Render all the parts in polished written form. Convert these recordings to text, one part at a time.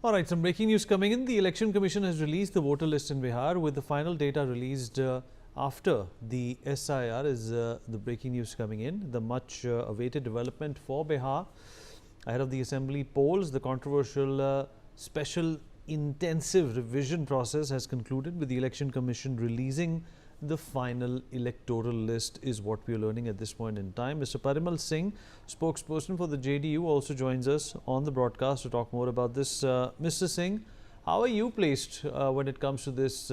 All right, some breaking news coming in. The Election Commission has released the voter list in Bihar with the final data released after the SIR is the breaking news coming in. The much awaited development for Bihar ahead of the assembly polls. The controversial special intensive revision process has concluded with the Election Commission releasing the final electoral list is what we are learning at this point in time. Mr. Parimal Singh, spokesperson for the JDU, also joins us on the broadcast to talk more about this. Mr. Singh, how are you placed when it comes to this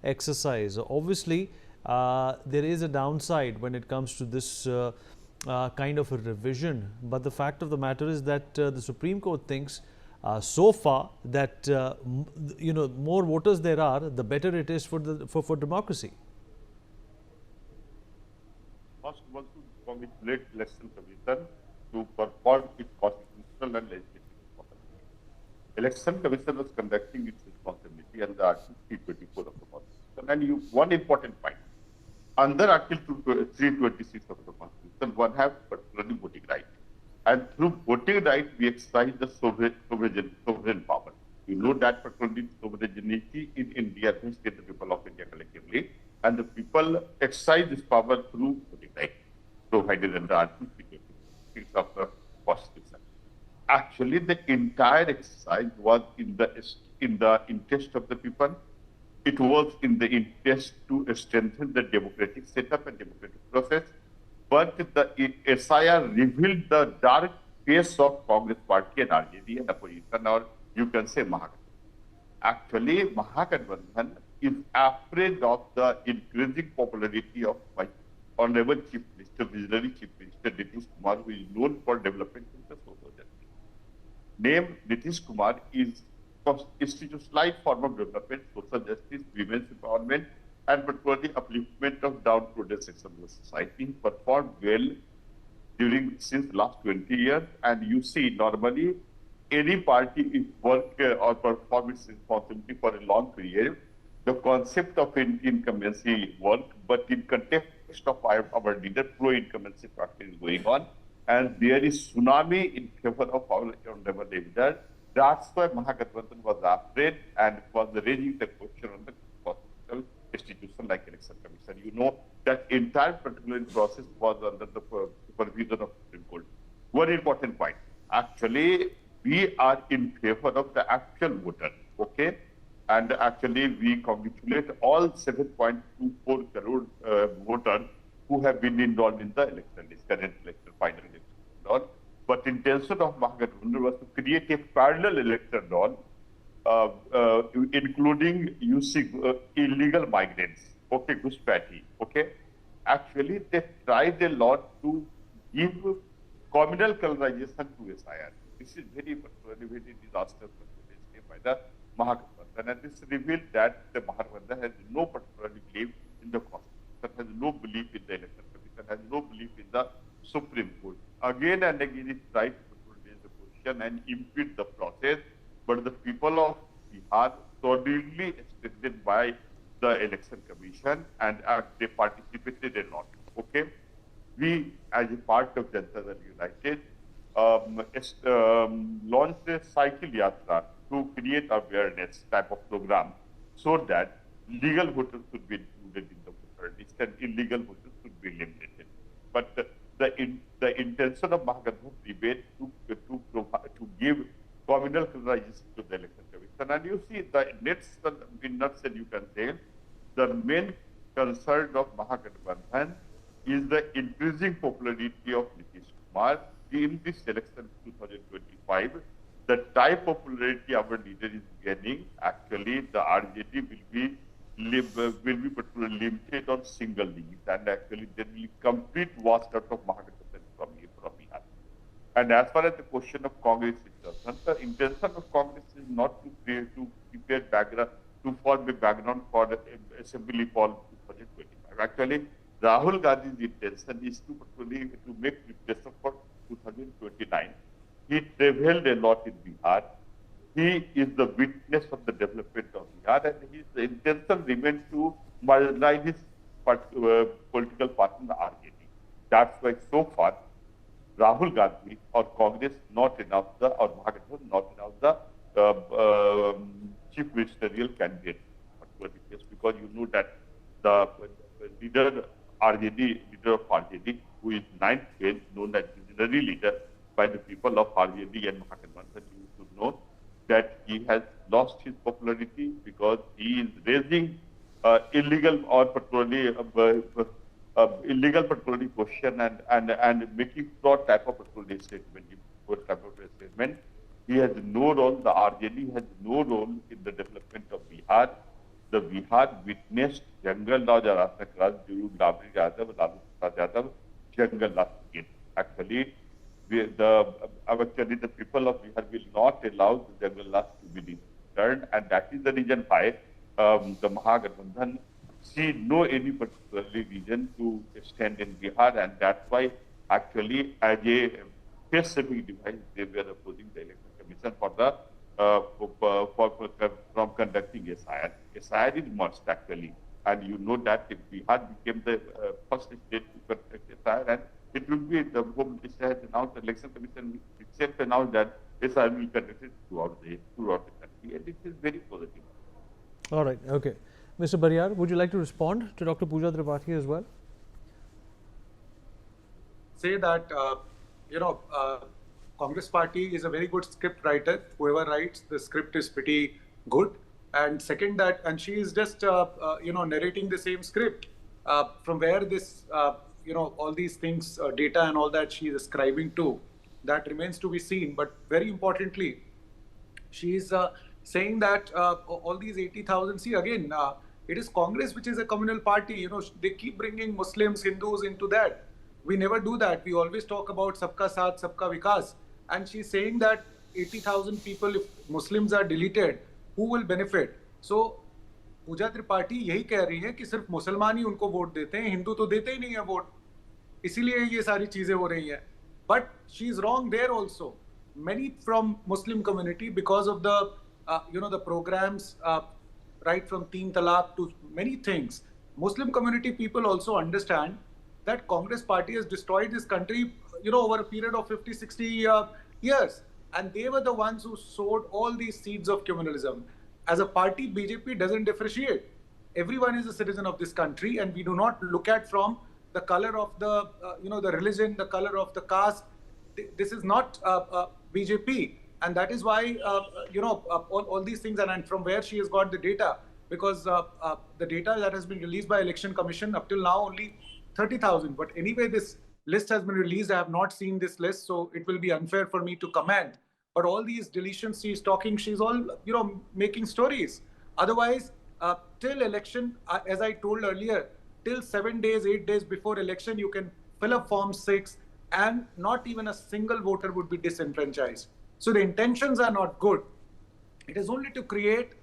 exercise? Obviously, there is a downside when it comes to this kind of a revision, but the fact of the matter is that the Supreme Court thinks so far that more voters there are, the better it is for democracy. First, want to congratulate Election Commission to perform its constitutional and legislative responsibility. Election Commission was conducting its responsibility under Article 324 of the Constitution. And one important point, under Article 326 of the Constitution, one have particularly voting right. And through voting right, we exercise the sovereign power. You know that particularly sovereignty in India is the people of India collectively, and the people exercise this power through voting right, provided under Article 326 of the Constitution. Actually, the entire exercise was in the interest of the people. It was in the interest to strengthen the democratic setup and democratic process. But the SIR revealed the dark face of Congress Party and RJD and opposition, or you can say Mahagathbandhan. Actually, Mahagathbandhan is afraid of the increasing popularity of my Honorable Chief Minister, Visionary Chief Minister Nitish Kumar, who is known for development in the social justice. Name Nitish Kumar is institutionalized form of development, social justice, women's empowerment, and particularly upliftment of downtrodden sections of the society. He performed well since last 20 years, and you see normally any party is work or perform its responsibility for a long period. The concept of incumbency work, but in context of our leader, pro-incumbency practice is going on, and there is tsunami in favor of our honorable leader. That's why Mahagathbandhan was afraid and was raising the question on the constitutional institution like Election Commission. You know that entire particular process was under the supervision of Supreme Court. One important point, actually, we are in favor of the actual voter, okay? And actually, we congratulate all 7.24 crore voters who have been involved in the election, this current election, final election. But intention of Mahagathbandhan was to create a parallel election law, including using illegal migrants, okay, Guspati, okay. Actually, they tried a lot to give communal colorization to SIR. This is very disastrous by the Mahagathbandhan, and this revealed that the Mahagathbandhan has no particular belief in the Constitution, has no belief in the Election Commission, has no belief in the Supreme Court. Again and again, it tried to raise the question and impede the process, but the people of Bihar solidly strengthened by the Election Commission, and they participated a lot. Okay, we, as a part of Janata Dal United, launched a cycle yatra to create awareness type of program, so that legal voters should be included in the voter list and illegal voters should be eliminated. But the intention of Mahagathbandhan debate to give communal colorization to the Election Commission. And you see, in nutshell, you can say, the main concern of Mahagathbandhan is the increasing popularity of Nitish Kumar in this election 2025. The type of popularity our leader is gaining, actually, the RJD will be particularly limited on single leagues, and actually there will be complete wash out of Mahagathbandhan from Bihar. And as far as the question of Congress is concerned, the intention of Congress is not to prepare background, to form a background for the assembly for 2025. Actually, Rahul Gandhi's intention is to make preparation for 2029. He traveled a lot in Bihar. He is the witness of the development of Bihar, and his intention remains to marginalize his political partner, RJD. That's why so far Rahul Gandhi or Congress not enough or Mahagathbandhan not enough the chief ministerial candidate, because you know that the leader leader of RJD, who is ninth grade, known as visionary leader by the people of RJD and Mahagadbandhan, you should know that he has lost his popularity because he is raising illegal or illegal patrolling question and making fraud type of patrolling statement. He has no role, the RJD has no role in the development of Bihar. The Bihar witnessed jungle law during Lalu Prasad Yadav, jungle law again. Actually, the people of Bihar will not allow the jungle laws to be returned, and that is the reason why the Mahagadbandhan see no any particular reason to stand in Bihar, and that's why actually as a face-saving device they were opposing the election commission for the from conducting SIR. SIR is must actually, and you know that if Bihar became the first state to conduct SIR, and it will be the Home Minister has announced, the election commission itself announced that SIR will be conducted throughout the country, and it is very positive. All right, okay. Mr. Bariyar, would you like to respond to Dr. Pooja Tripathi as well? Say that, Congress party is a very good script writer. Whoever writes the script is pretty good. And second that, and she is just, narrating the same script. From where this, all these things, data and all that she is ascribing to, that remains to be seen. But very importantly, she is saying that all these 80,000, see again, it is Congress which is a communal party. They keep bringing Muslims, Hindus into that. We never do that. We always talk about Sabka Saath, Sabka Vikas. And she's saying that 80,000 people, if Muslims are deleted, who will benefit? So, पूजा त्रिपाठी यही कह रही है कि सिर्फ मुसलमान ही उनको vote देते हैं, हिंदू तो देते ही नहीं है वोट, इसीलिए ये सारी चीजें हो रही हैं. But she is wrong there also. Many from Muslim community, because of the the programs, right from Teen Talaq to many things, Muslim community people also understand that Congress party has destroyed this country, over a period of 50, 60 years. And they were the ones who sowed all these seeds of communalism. As a party, BJP doesn't differentiate. Everyone is a citizen of this country, and we do not look at from the color of the, the religion, the color of the caste. This is not BJP. And that is why, all these things, and from where she has got the data, because the data that has been released by Election Commission up till now only 30,000. But anyway, this list has been released. I have not seen this list, so it will be unfair for me to comment. But all these deletions she's talking, she's all, making stories. Otherwise, till election, as I told earlier, till 7 days, 8 days before election, you can fill up Form 6 and not even a single voter would be disenfranchised. So the intentions are not good. It is only to create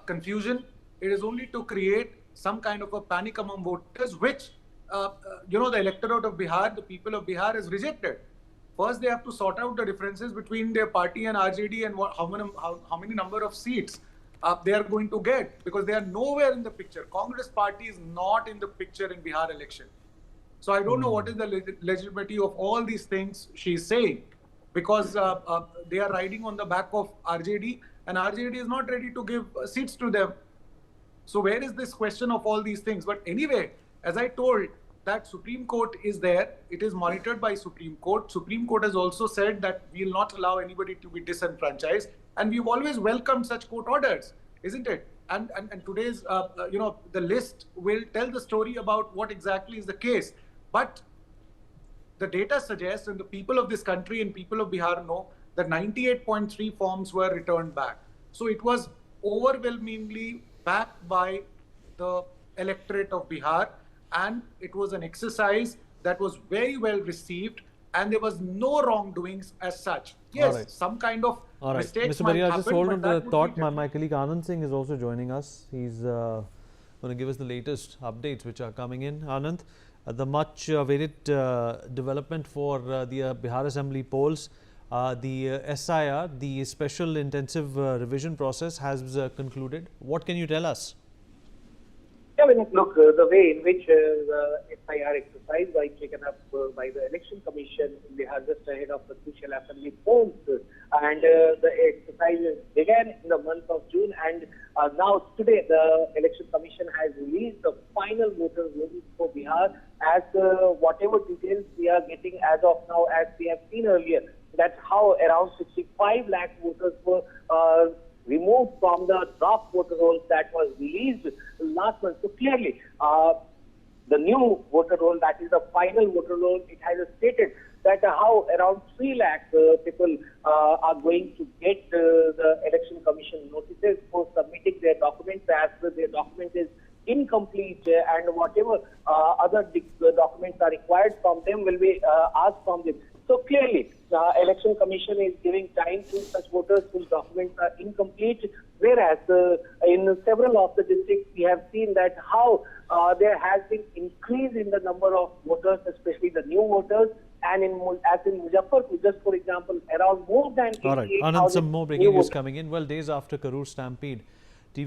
confusion. It is only to create some kind of a panic among voters, which, the electorate of Bihar, the people of Bihar has rejected. First, they have to sort out the differences between their party and RJD and how many number of seats they are going to get, because they are nowhere in the picture. Congress party is not in the picture in Bihar election. So I don't know what is the legitimacy of all these things she is saying, because they are riding on the back of RJD, and RJD is not ready to give seats to them. So where is this question of all these things? But anyway, as I told, that Supreme Court is there. It is monitored by Supreme Court. Supreme Court has also said that we will not allow anybody to be disenfranchised. And we've always welcomed such court orders, isn't it? And today's, the list will tell the story about what exactly is the case. But the data suggests, and the people of this country and people of Bihar know, that 98.3 forms were returned back. So it was overwhelmingly backed by the electorate of Bihar. And it was an exercise that was very well received, and there was no wrongdoings as such. Yes, some kind of mistakes might happen. Just hold on to the thought. My colleague Anand Singh is also joining us. He's going to give us the latest updates which are coming in. Anand, the much awaited development for the Bihar Assembly polls, the SIR, the Special Intensive Revision process has concluded. What can you tell us? Yeah, Vinit, look, the way in which the SIR exercise was taken up by the Election Commission in Bihar just ahead of the crucial assembly polls, and the exercise began in the month of June, and now today the Election Commission has released the final voters list for Bihar. As whatever details we are getting as of now, as we have seen earlier, that's how around 65 lakh voters were removed from the draft voter rolls that was released last month. So clearly, the new voter roll, that is the final voter roll, it has stated that how around 3 lakh people are going to get the Election Commission notices for submitting their documents, as their document is incomplete, and whatever other documents are required from them will be asked from them. So clearly, the Election Commission is giving time to such voters whose documents are incomplete, whereas in several of the districts we have seen that how there has been increase in the number of voters, especially the new voters, and as in Muzaffarpur, just for example, around more than 88,000. All right, Anand, some more breaking news coming in. Well, days after Karur stampede,